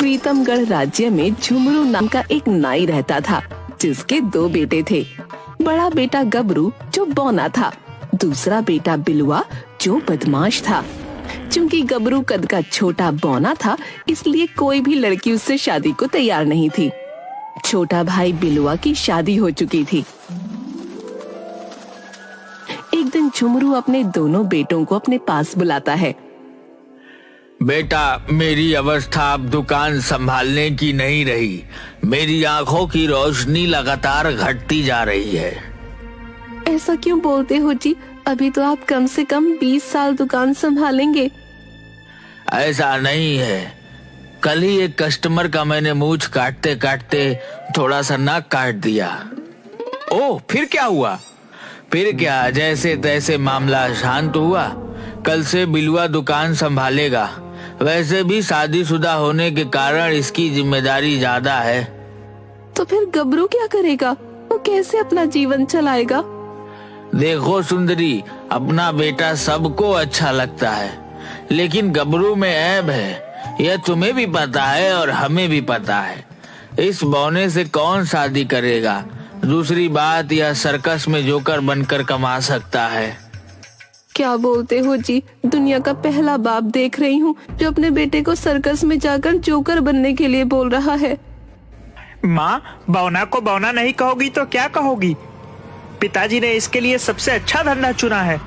प्रीतमगढ़ राज्य में झुमरू नाम का एक नाई रहता था, जिसके 2 बेटे थे। बड़ा बेटा गबरू जो बौना था, दूसरा बेटा बिलुआ जो बदमाश था। चूंकि गबरू कद का छोटा बौना था, इसलिए कोई भी लड़की उससे शादी को तैयार नहीं थी। छोटा भाई बिलुआ की शादी हो चुकी थी। एक दिन झुमरू अपने दोनों बेटों को अपने पास बुलाता है। बेटा, मेरी अवस्था अब दुकान संभालने की नहीं रही। मेरी आंखों की रोशनी लगातार घटती जा रही है। ऐसा क्यों बोलते हो जी? अभी तो आप कम से कम 20 साल दुकान संभालेंगे। ऐसा नहीं है। कल ही एक कस्टमर का मैंने मूंछ काटते काटते थोड़ा सा नाक काट दिया। ओह, फिर क्या हुआ? फिर क्या, जैसे तैसे मामला शांत हुआ। कल से बिलुआ दुकान संभालेगा। वैसे भी शादीशुदा होने के कारण इसकी जिम्मेदारी ज्यादा है। तो फिर गबरू क्या करेगा? वो कैसे अपना जीवन चलाएगा? देखो सुंदरी, अपना बेटा सबको अच्छा लगता है, लेकिन गबरू में ऐब है। यह तुम्हें भी पता है और हमें भी पता है। इस बौने से कौन शादी करेगा? दूसरी बात, यह सर्कस में जोकर बनकर कमा सकता है। क्या बोलते हो जी? दुनिया का पहला बाप देख रही हूँ जो अपने बेटे को सर्कस में जाकर जोकर बनने के लिए बोल रहा है। माँ, बौना को बौना नहीं कहोगी तो क्या कहोगी? पिताजी ने इसके लिए सबसे अच्छा धंधा चुना है।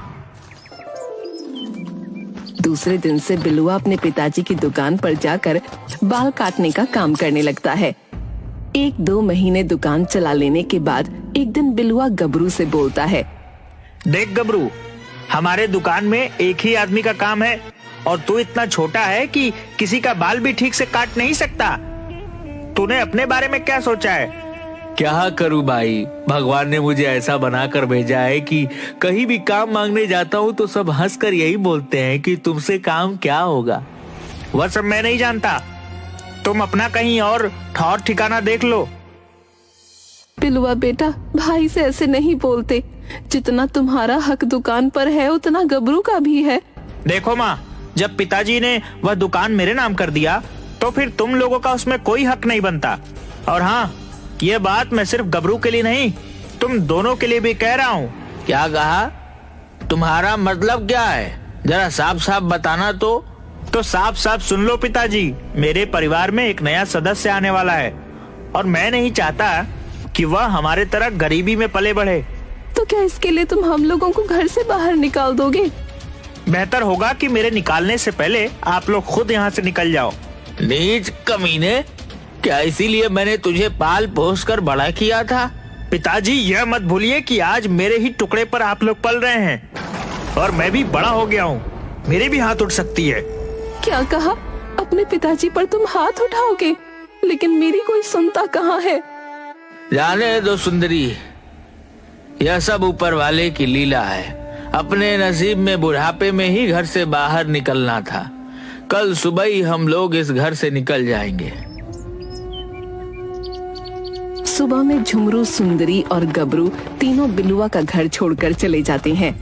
दूसरे दिन से बिलुआ अपने पिताजी की दुकान पर जाकर बाल काटने का काम करने लगता है। 1-2 महीने दुकान चला लेने के बाद एक दिन बिलुआ गबरू से बोलता है। देख गबरू, हमारे दुकान में एक ही आदमी का काम है और तू इतना छोटा है कि किसी का बाल भी ठीक से काट नहीं सकता। तूने अपने बारे में क्या सोचा है? क्या करूं भाई, भगवान ने मुझे ऐसा बनाकर भेजा है कि कहीं भी काम मांगने जाता हूं तो सब हंसकर यही बोलते हैं कि तुमसे काम क्या होगा। वह सब मैं नहीं जानता। तुम अपना कहीं और ठौर ठिकाना देख लो। बिलुआ बेटा, भाई से ऐसे नहीं बोलते। जितना तुम्हारा हक दुकान पर है, उतना गबरू का भी है। देखो माँ, जब पिताजी ने वह दुकान मेरे नाम कर दिया तो फिर तुम लोगों का उसमें कोई हक नहीं बनता। और हाँ, ये बात मैं सिर्फ गबरू के लिए नहीं, तुम दोनों के लिए भी कह रहा हूँ। क्या कहा? तुम्हारा मतलब क्या है? जरा साफ साफ बताना। तो साफ साफ सुन लो पिताजी, मेरे परिवार में एक नया सदस्य आने वाला है और मैं नहीं चाहता कि वह हमारे तरह गरीबी में पले बढ़े। तो क्या इसके लिए तुम हम लोगों को घर से बाहर निकाल दोगे? बेहतर होगा कि मेरे निकालने से पहले आप लोग खुद यहाँ से निकल जाओ। नीच कमीने, क्या इसीलिए मैंने तुझे पाल पोस कर बड़ा किया था? पिताजी, यह मत भूलिए कि आज मेरे ही टुकड़े पर आप लोग पल रहे हैं और मैं भी बड़ा हो गया हूँ। मेरे भी हाथ उठ सकती है। क्या कहा? अपने पिताजी पर तुम हाथ उठाओगे? लेकिन मेरी कोई सुनता कहाँ है? जाने दो सुंदरी, यह सब ऊपर वाले की लीला है। अपने नसीब में बुढ़ापे में ही घर से बाहर निकलना था। कल सुबह ही हम लोग इस घर से निकल जाएंगे। सुबह में झुमरू, सुंदरी और गबरू तीनों बिलुआ का घर छोड़कर चले जाते हैं।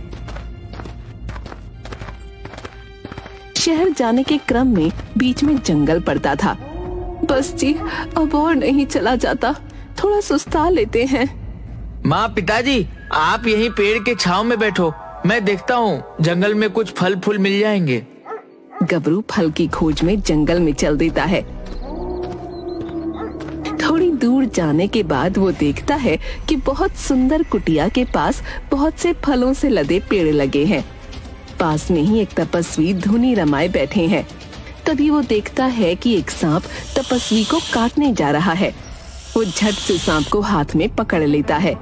शहर जाने के क्रम में बीच में जंगल पड़ता था। बस जी, अब और नहीं चला जाता, थोड़ा सुस्ता लेते हैं। माँ, पिताजी, आप यहीं पेड़ के छांव में बैठो, मैं देखता हूँ जंगल में कुछ फल फूल मिल जाएंगे। गबरू फल की खोज में जंगल में चल देता है। थोड़ी दूर जाने के बाद वो देखता है कि बहुत सुंदर कुटिया के पास बहुत से फलों से लदे पेड़ लगे हैं। पास में ही एक तपस्वी धुनी रमाए बैठे हैं। तभी वो देखता है कि एक सांप तपस्वी को काटने जा रहा है। वो झट से सांप को हाथ में पकड़ लेता है,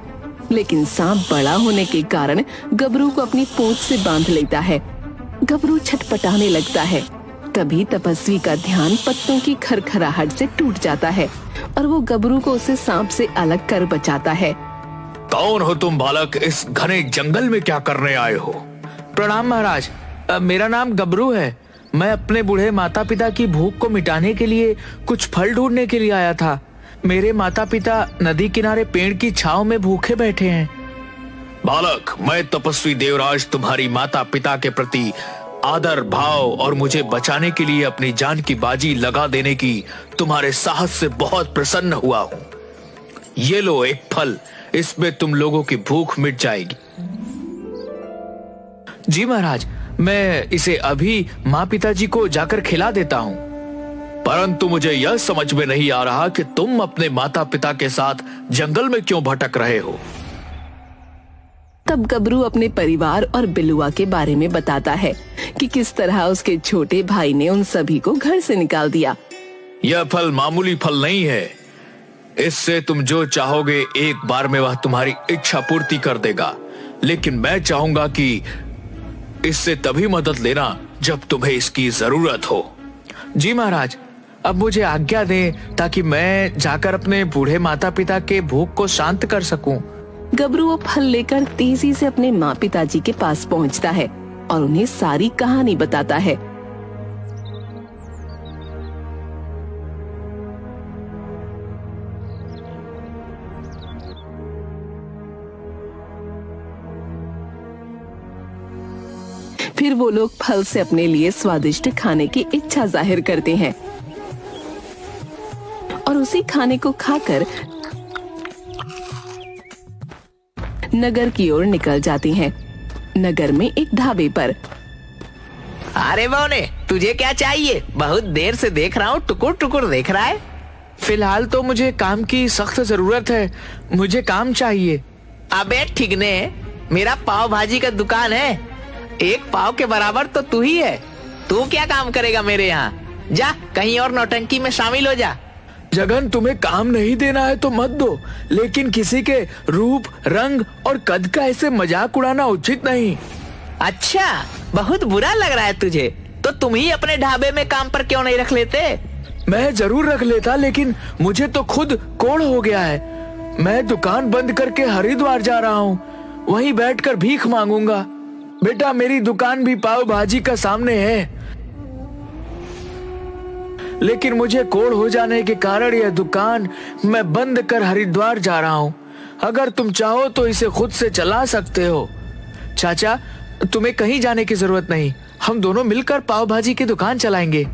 लेकिन सांप बड़ा होने के कारण गबरू को अपनी पूंछ से बांध लेता है। गबरू छटपटाने लगता है। तभी तपस्वी का ध्यान पत्तों की खरखराहट से टूट जाता है और वो गबरू को उसे सांप से अलग कर बचाता है। कौन हो तुम बालक? इस घने जंगल में क्या करने आए हो? प्रणाम महाराज, मेरा नाम गबरू है। मैं अपने बूढ़े माता पिता की भूख को मिटाने के लिए कुछ फल ढूंढने के लिए आया था। मेरे माता पिता नदी किनारे पेड़ की छांव में भूखे बैठे हैं। बालक, मैं तपस्वी देवराज तुम्हारी माता पिता के प्रति आदर भाव और मुझे बचाने के लिए अपनी जान की बाजी लगा देने की तुम्हारे साहस से बहुत प्रसन्न हुआ हूं। ये लो एक फल, इसमें तुम लोगों की भूख मिट जाएगी। जी महाराज, मैं इसे अभी माँ पिताजी को जाकर खिला देता हूँ। परंतु मुझे यह समझ में नहीं आ रहा कि तुम अपने माता पिता के साथ जंगल में क्यों भटक रहे हो। तब गबरू अपने परिवार और बिलुआ के बारे में बताता है कि किस तरह उसके छोटे भाई ने उन सभी को घर से निकाल दिया। यह फल मामूली फल नहीं है, इससे तुम जो चाहोगे एक बार में वह तुम्हारी इच्छा पूर्ति कर देगा। लेकिन मैं चाहूंगा कि इससे तभी मदद लेना जब तुम्हें इसकी जरूरत हो। जी महाराज, अब मुझे आज्ञा दें ताकि मैं जाकर अपने बूढ़े माता पिता के भूख को शांत कर सकूं। गबरू वो फल लेकर तेजी से अपने माँ पिताजी के पास पहुँचता है और उन्हें सारी कहानी बताता है। फिर वो लोग फल से अपने लिए स्वादिष्ट खाने की इच्छा जाहिर करते हैं और उसी खाने को खाकर नगर की ओर निकल जाती हैं। नगर में एक ढाबे पर। अरे बौने, तुझे क्या चाहिए? बहुत देर से देख रहा हूँ, टुकुर टुकुर देख रहा है। फिलहाल तो मुझे काम की सख्त जरूरत है, मुझे काम चाहिए। अबे ठिगने, मेरा पाव भाजी का दुकान है, एक पाव के बराबर तो तू ही है। तू क्या काम करेगा मेरे यहाँ? जा कहीं और नौटंकी में शामिल हो जा। जगन, तुम्हें काम नहीं देना है तो मत दो, लेकिन किसी के रूप, रंग और कद का ऐसे मजाक उड़ाना उचित नहीं। अच्छा, बहुत बुरा लग रहा है तुझे? तो तुम ही अपने ढाबे में काम पर क्यों नहीं रख लेते? मैं जरूर रख लेता, लेकिन मुझे तो खुद कोढ़ हो गया है। मैं दुकान बंद करके हरिद्वार जा रहा हूँ, वहीं बैठकर भीख मांगूंगा। बेटा, मेरी दुकान भी पाव भाजी का सामने है, लेकिन मुझे कोढ़ हो जाने के कारण यह दुकान मैं बंद कर हरिद्वार जा रहा हूँ। अगर तुम चाहो तो इसे खुद से चला सकते हो। चाचा, तुम्हें कहीं जाने की जरूरत नहीं, हम दोनों मिलकर पाव भाजी की दुकान चलाएंगे।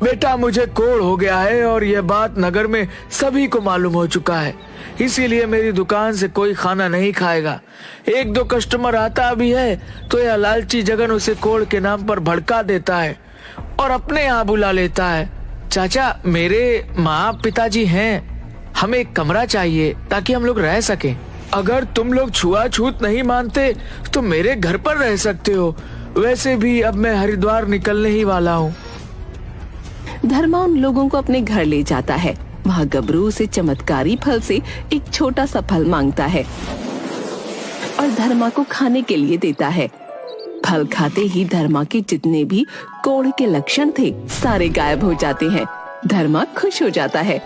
बेटा, मुझे कोढ़ हो गया है और यह बात नगर में सभी को मालूम हो चुका है, इसीलिए मेरी दुकान से कोई खाना नहीं खाएगा। एक दो कस्टमर आता भी है तो यह लालची जगन उसे कोढ़ के नाम पर भड़का देता है और अपने यहाँ बुला लेता है। चाचा, मेरे माँ पिताजी हैं, हमें एक कमरा चाहिए ताकि हम लोग रह सकें। अगर तुम लोग छुआछूत नहीं मानते तो मेरे घर पर रह सकते हो, वैसे भी अब मैं हरिद्वार निकलने ही वाला हूँ। धर्मा उन लोगों को अपने घर ले जाता है। वहाँ गबरू से चमत्कारी फल से एक छोटा सा फल मांगता है और धर्मा को खाने के लिए देता है। फल खाते ही धर्मा के जितने भी कोढ़ के लक्षण थे सारे गायब हो जाते हैं। धर्मा खुश हो जाता है।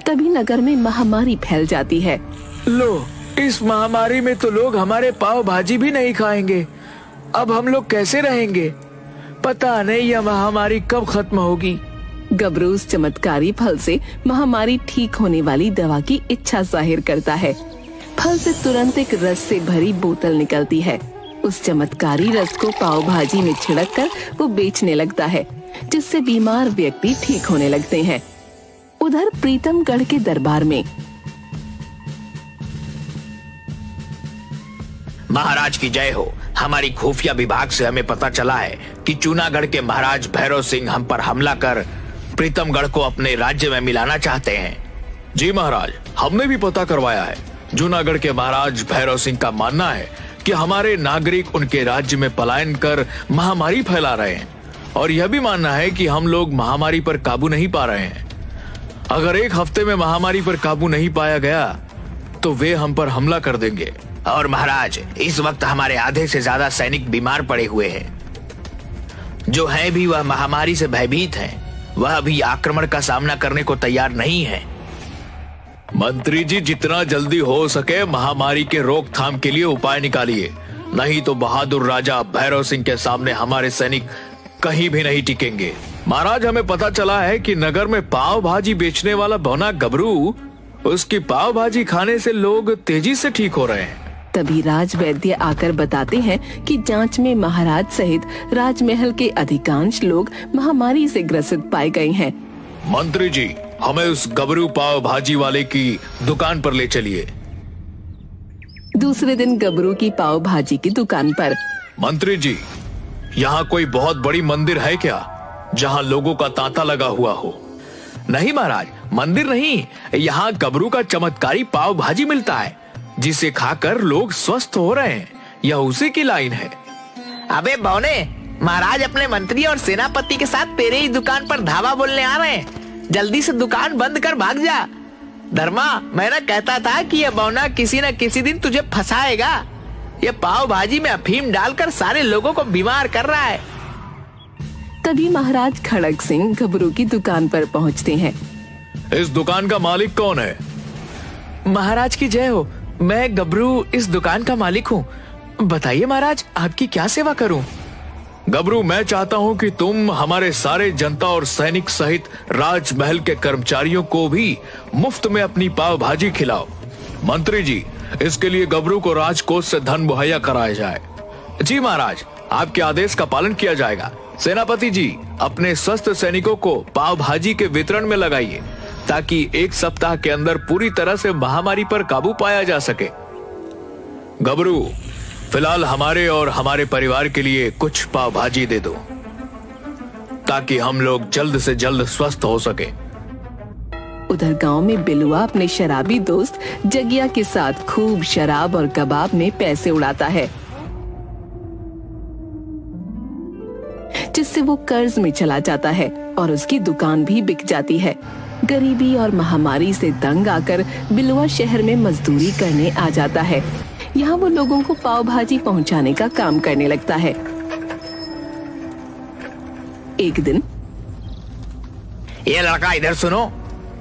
तभी नगर में महामारी फैल जाती है। लो, इस महामारी में तो लोग हमारे पाव भाजी भी नहीं खाएंगे। अब हम लोग कैसे रहेंगे? पता नहीं यह महामारी कब खत्म होगी। गबरू उस चमत्कारी फल से महामारी ठीक होने वाली दवा की इच्छा जाहिर करता है। फल से तुरंत एक रस से भरी बोतल निकलती है। उस चमत्कारी रस को पाव भाजी में छिड़ककर वो बेचने लगता है, जिससे बीमार व्यक्ति ठीक होने लगते हैं। उधर प्रीतमगढ़ के दरबार में महाराज की जय हो। हमारी खुफिया विभाग से हमें पता चला है कि जूनागढ़ के महाराज भैरव सिंह हम पर हमला कर प्रीतमगढ़ को अपने राज्य में मिलाना चाहते हैं। जी महाराज, हमने भी पता करवाया है। जूनागढ़ के महाराज भैरव सिंह का मानना है कि हमारे नागरिक उनके राज्य में पलायन कर महामारी फैला रहे हैं और यह भी मानना है कि हम लोग महामारी पर काबू नहीं पा रहे हैं। अगर एक हफ्ते में महामारी पर काबू नहीं पाया गया तो वे हम पर हमला कर देंगे। और महाराज, इस वक्त हमारे आधे से ज्यादा सैनिक बीमार पड़े हुए हैं। जो हैं भी वह महामारी से भयभीत हैं। वह भी आक्रमण का सामना करने को तैयार नहीं है। मंत्री जी, जितना जल्दी हो सके महामारी के रोकथाम के लिए उपाय निकालिए, नहीं तो बहादुर राजा भैरव सिंह के सामने हमारे सैनिक कहीं भी नहीं टिकेंगे। महाराज, हमें पता चला है कि नगर में पाव भाजी बेचने वाला बौना गबरू, उसकी पाव भाजी खाने से लोग तेजी से ठीक हो रहे हैं। तभी राज वैद्य आकर बताते हैं कि जांच में महाराज सहित राजमहल के अधिकांश लोग महामारी से ग्रसित पाए गए हैं। मंत्री जी, हमें उस गबरू पाव भाजी वाले की दुकान पर ले चलिए। दूसरे दिन गबरू की पाव भाजी की दुकान पर। मंत्री जी, यहाँ कोई बहुत बड़ी मंदिर है क्या, जहाँ लोगों का तांता लगा हुआ हो? नहीं महाराज, मंदिर नहीं, यहाँ गबरू का चमत्कारी पाव भाजी मिलता है, जिसे खाकर लोग स्वस्थ हो रहे हैं। यह उसी की लाइन है। अबे बौने, महाराज अपने मंत्री और सेनापति के साथ तेरे ही दुकान पर धावा बोलने आ रहे हैं। जल्दी से दुकान बंद कर भाग जा। धर्मा, मैं ना कहता था कि यह बौना किसी न किसी दिन तुझे फंसाएगा। यह पाव भाजी में अफीम डालकर सारे लोगों को बीमार कर रहा है। तभी महाराज खड़ग सिंह गबरू की दुकान पर पहुंचते हैं। इस दुकान का मालिक कौन है? महाराज की जय हो, मैं गबरू इस दुकान का मालिक हूँ। बताइए महाराज, आपकी क्या सेवा करूँ? गबरू, मैं चाहता हूँ कि तुम हमारे सारे जनता और सैनिक सहित राजमहल के कर्मचारियों को भी मुफ्त में अपनी पाव भाजी खिलाओ। मंत्री जी, इसके लिए गबरू को राजकोष से धन मुहैया कराया जाए। जी महाराज, आपके आदेश का पालन किया जाएगा। सेनापति जी, अपने स्वस्थ सैनिकों को पाव भाजी के वितरण में लगाइए, ताकि एक सप्ताह के अंदर पूरी तरह से महामारी पर काबू पाया जा सके। गबरू, फिलहाल हमारे और हमारे परिवार के लिए कुछ पाव भाजी दे दो, ताकि हम लोग जल्द से जल्द स्वस्थ हो सके। उधर गांव में बिलुआ अपने शराबी दोस्त जगिया के साथ खूब शराब और कबाब में पैसे उड़ाता है, जिससे वो कर्ज में चला जाता है और उसकी दुकान भी बिक जाती है। गरीबी और महामारी से दंग आकर बिलुआ शहर में मजदूरी करने आ जाता है। यहाँ वो लोगों को पाव भाजी पहुँचाने का काम करने लगता है। एक दिन, ये लड़का इधर सुनो,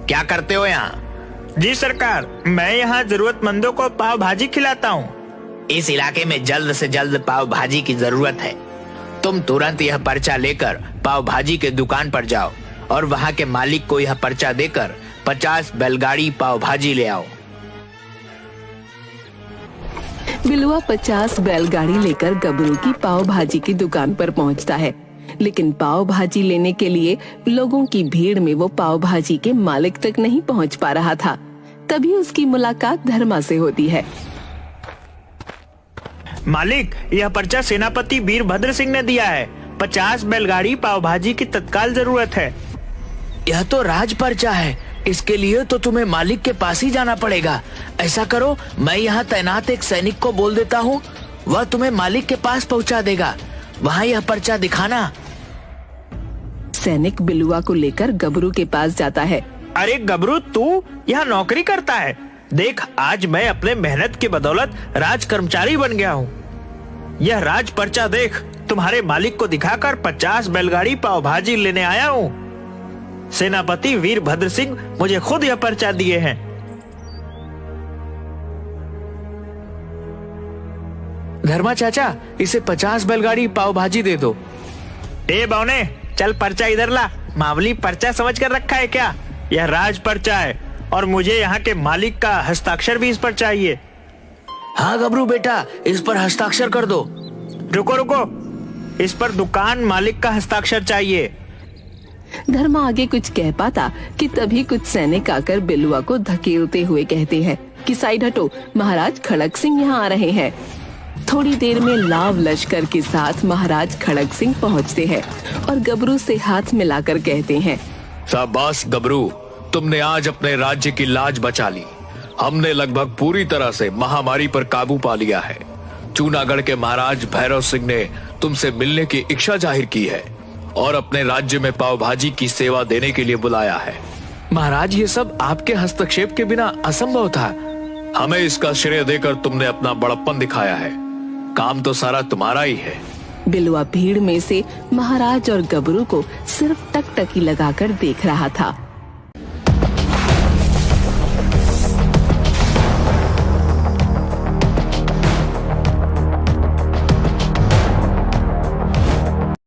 क्या करते हो यहाँ? जी सरकार, मैं यहाँ जरूरतमंदों को पाव भाजी खिलाता हूँ। इस इलाके में जल्द से जल्द पाव भाजी की जरूरत है। तुम तुरंत यह पर्चा लेकर पाव भाजी के दुकान पर जाओ और वहाँ के मालिक को यह पर्चा देकर 50 बैलगाड़ी पाव भाजी ले आओ। बिलुआ 50 बैलगाड़ी लेकर गबरू की पाव भाजी की दुकान पर पहुंचता है, लेकिन पाव भाजी लेने के लिए लोगों की भीड़ में वो पाव भाजी के मालिक तक नहीं पहुंच पा रहा था। तभी उसकी मुलाकात धर्मा से होती है। मालिक, यह पर्चा सेनापति वीरभद्र सिंह ने दिया है। 50 बैलगाड़ी पाव भाजी की तत्काल जरूरत है। यह तो राज पर्चा है, इसके लिए तो तुम्हें मालिक के पास ही जाना पड़ेगा। ऐसा करो, मैं यहाँ तैनात एक सैनिक को बोल देता हूँ, वह तुम्हें मालिक के पास पहुँचा देगा। वहाँ यह पर्चा दिखाना। सैनिक बिलुआ को लेकर गबरू के पास जाता है। अरे गबरू, तू यहाँ नौकरी करता है? देख, आज मैं अपने मेहनत की बदौलत राज कर्मचारी बन गया हूँ। यह राज पर्चा देख, तुम्हारे मालिक को दिखाकर 50 बैलगाड़ी पाव भाजी लेने आया हूँ। सेनापति वीरभद्र सिंह मुझे खुद यह पर्चा दिए हैं। धर्मा चाचा, इसे 50 बैलगाड़ी पाव भाजी दे दो। ए बौने, चल पर्चा इधर ला। मामूली पर्चा समझ कर रखा है क्या? यह राज पर्चा है और मुझे यहाँ के मालिक का हस्ताक्षर भी इस पर चाहिए। हाँ गबरू बेटा, इस पर हस्ताक्षर कर दो। रुको रुको, इस पर दुकान मालिक का हस्ताक्षर चाहिए। धर्मा आगे कुछ कह पाता कि तभी कुछ सैनिक आकर बिलुआ को धकेलते हुए कहते हैं कि साइड हटो, महाराज खड़ग सिंह यहाँ आ रहे हैं। थोड़ी देर में लाव लश्कर के साथ महाराज खड़ग सिंह पहुँचते हैं और गबरू से हाथ मिलाकर कहते हैं, शाबाश गबरू, तुमने आज अपने राज्य की लाज बचा ली। हमने लगभग पूरी तरह से महामारी पर काबू पा लिया है। जूनागढ़ के महाराज भैरव सिंह ने तुमसे मिलने की इच्छा जाहिर की है और अपने राज्य में पाव भाजी की सेवा देने के लिए बुलाया है। महाराज, ये सब आपके हस्तक्षेप के बिना असंभव था। हमें इसका श्रेय देकर तुमने अपना बड़प्पन दिखाया है। काम तो सारा तुम्हारा ही है। बिलुआ भीड़ में से महाराज और गबरू को सिर्फ टकटकी लगाकर देख रहा था।